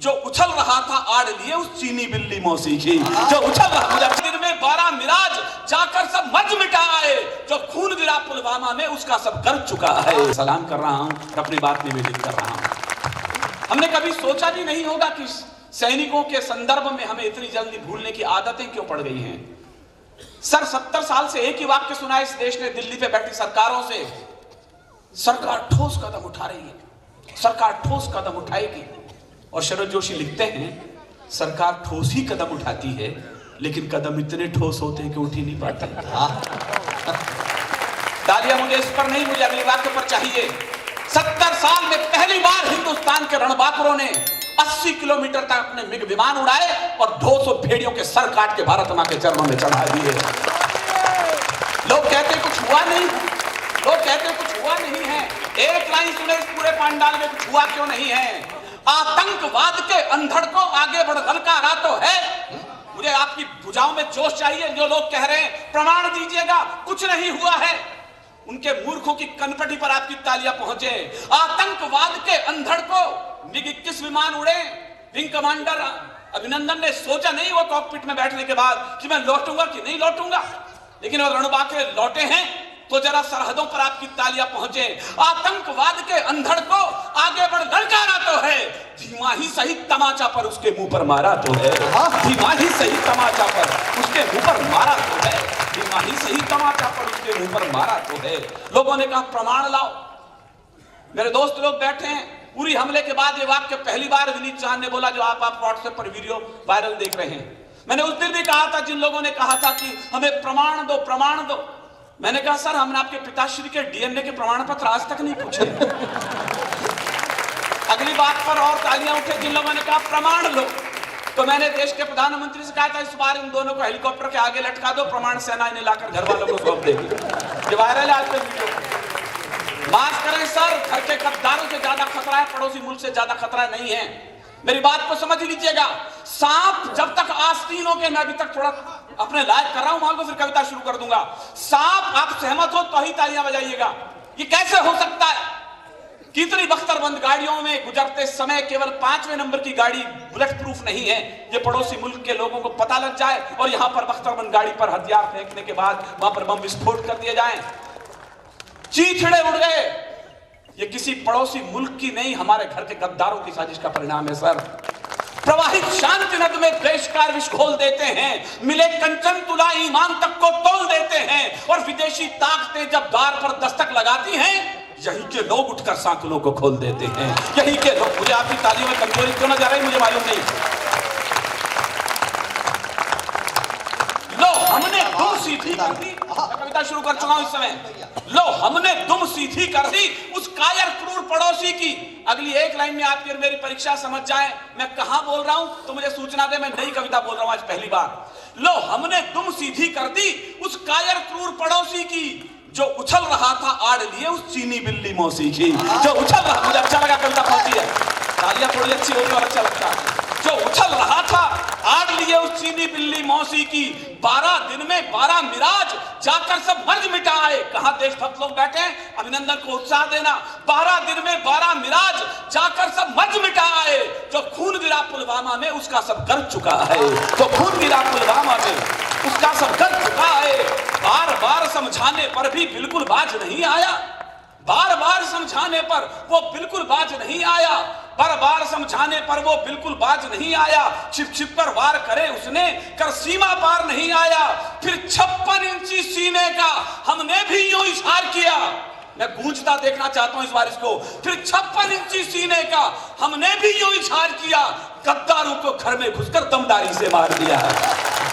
जो उछल रहा था आड़ लिए उस चीनी बिल्ली मौसी की, जो उछल रहा मुजफ्फर में 12 मिराज जाकर सब मर्ज मिटा आए, जो खून गिरा पुलवामा में उसका सब कर चुका है। सलाम कर रहा हूं, अपनी बात निवेदित कर रहा हूं। हमने कभी सोचा भी नहीं होगा कि सैनिकों के संदर्भ में हमें इतनी जल्दी भूलने की आदतें क्यों पड़ गई हैं। सर 70 साल से एक ही वाक्य सुना इस देश ने दिल्ली पे बैठी सरकारों से, सरकार ठोस कदम उठा रही है, सरकार ठोस कदम उठाएगी। और शरद जोशी लिखते हैं सरकार ठोस ही कदम उठाती है, लेकिन कदम इतने ठोस होते हैं कि उठ ही नहीं पाते। तालियां मुझे इस पर नहीं, मुझे अगले वाक्य पर चाहिए। 70 साल में पहली बार हिंदुस्तान के रणबांकुरों ने 80 किलोमीटर तक अपने मिग विमान उड़ाए और 200 भेड़ियों के सर काट के भारत मां के चरणों में चढ़ा दिए। लोग कहते कुछ हुआ नहीं, लोग कहते कुछ हुआ नहीं है। एक लाइन सुने इस पूरे पांडाल में, कुछ हुआ क्यों नहीं है। आतंकवाद के अंधड़ को आगे बढ़ ललकारा तो है। मुझे आपकी भुजाओं में जोश चाहिए। जो लोग कह रहे हैं प्रमाण दीजिएगा, कुछ नहीं हुआ है, उनके मूर्खों की कनपटी पर आपकी तालियां पहुंचे। आतंकवाद के अंधड़ को मिग 21 विमान उड़े, विंग कमांडर अभिनंदन ने सोचा नहीं वो कॉकपिट में बैठने के बाद कि मैं लौटूंगा कि नहीं लौटूंगा, लेकिन वो रणबांके लौटे हैं। तो जरा सरहदों पर आपकी तालियां पहुंचे। आतंकवाद के अंधड़ को आगे बढ़ ललकारा तो है, धीमा ही सही तमाचा पर उसके मुंह पर मारा तो है, धीमा ही सही तमाचा पर उसके मुंह पर मारा तो है, धीमा ही सही तमाचा पर उसके मुंह पर मारा तो है। लोगों ने कहा प्रमाण लाओ। मेरे दोस्त लोग बैठे हैं, पूरी हमले के बाद ये वाक्य पहली बार विनीत चौहान ने बोला, जो आप व्हाट्सएप पर वीडियो वायरल देख रहे हैं। मैंने उस दिन भी कहा था, जिन लोगों ने कहा था कि हमें प्रमाण दो प्रमाण दो, मैंने कहा सर हमने आपके पिताश्री के डीएनए के प्रमाण पत्र आज तक नहीं पूछे। अगली बात पर और तालियां उठे जिन लोगों ने कहा प्रमाण लो। तो मैंने देश के प्रधानमंत्री से कहा था इस बार इन दोनों को हेलीकॉप्टर के आगे लटका दो, प्रमाण सेना इन्हें लाकर घर वालों को सौंप देगी। ये वायरल है आज तक वीडियो। माफ करें सर, घर के गद्दारों से ज्यादा खतरा है, पड़ोसी मुल्क से ज्यादा खतरा नहीं है। मेरी बात को समझ लीजिएगा। सांप जब तक आस्तीनों के, मैं अभी तक थोड़ा अपने लायक कर रहा हूं, वहां को फिर कविता शुरू कर दूंगा। सांप आप सहमत हो तो ही तालियां बजाइएगा। ये कैसे हो सकता है? कितनी बख्तरबंद गाड़ियों में गुजरते समय केवल 5वें नंबर की गाड़ी बुलेट प्रूफ नहीं है, ये पड़ोसी मुल्क के लोगों को पता लग जाए और यहां पर बख्तरबंद गाड़ी पर हथियार फेंकने के बाद वहां पर बम विस्फोट कर दिए जाएं। चीथड़े उड़ गए। ये किसी पड़ोसी मुल्क की नहीं, हमारे घर के गद्दारों की साजिश का परिणाम है सर। प्रवाहित शांति नद में द्वेषकार विष घोल देते हैं, मिले कंचन तुला ईमान तक को तोल देते हैं, और विदेशी ताकतें जब द्वार पर दस्तक लगाती हैं, यहीं के लोग उठकर सांकलों को खोल देते हैं। यहीं के लोग, मुझे आपकी तालियों में कमजोरी क्यों नजर आ रही मुझे मालूम नहीं। लो हमने दुम सीधी कर दी, कविता शुरू कर चुका हूं इस समय। लो हमने दुम सीधी कर दी उस कायर क्रूर पड़ोसी की। अगली एक लाइन में आपकी और मेरी परीक्षा समझ जाए मैं कहां बोल रहा हूं तो मुझे सूचना दे, मैं नई कविता बोल रहा हूं आज पहली बार। लो हमने दुम सीधी कर दी उस कायर क्रूर पड़ोसी की, जो उछल रहा था आड़ लिए उस चीनी बिल्ली मौसी की, जो उछल रहा, मुझे अच्छा लगा कविता पहुंची है, तालियां थोड़ी अच्छी होगी और अच्छा लगता है। जो उछल रहा था आड़ लिए उस चीनी बिल्ली मौसी की, 12 दिन में 12 मिराज जाकर सब मर्ज मिटा आए। कहां देशभक्त लोग बैठे हैं, अभिनंदन को उत्साह देना। 12 दिन में 12 मिराज जाकर सब मर्ज मिटा आए, जो खून गिरा पुलवामा में उसका सब कर चुका है, जो खून गिरा पुलवामा में उसका सब कर चुका है। बार बार समझाने पर भी बिल्कुल बाज नहीं आया, बार बार समझाने पर वो बिल्कुल बाज नहीं आया, बार बार समझाने पर वो बिल्कुल बाज नहीं आया। छिप छिप कर वार करे उसने, कर सीमा पार नहीं आया। फिर 56 इंची सीने का हमने भी यूं इशार किया, मैं गूंजता देखना चाहता हूं इस बार इसको। फिर 56 इंची सीने का हमने भी यूं इशार किया, गद्दारों को घर में घुसकर दमदारी से मार दिया।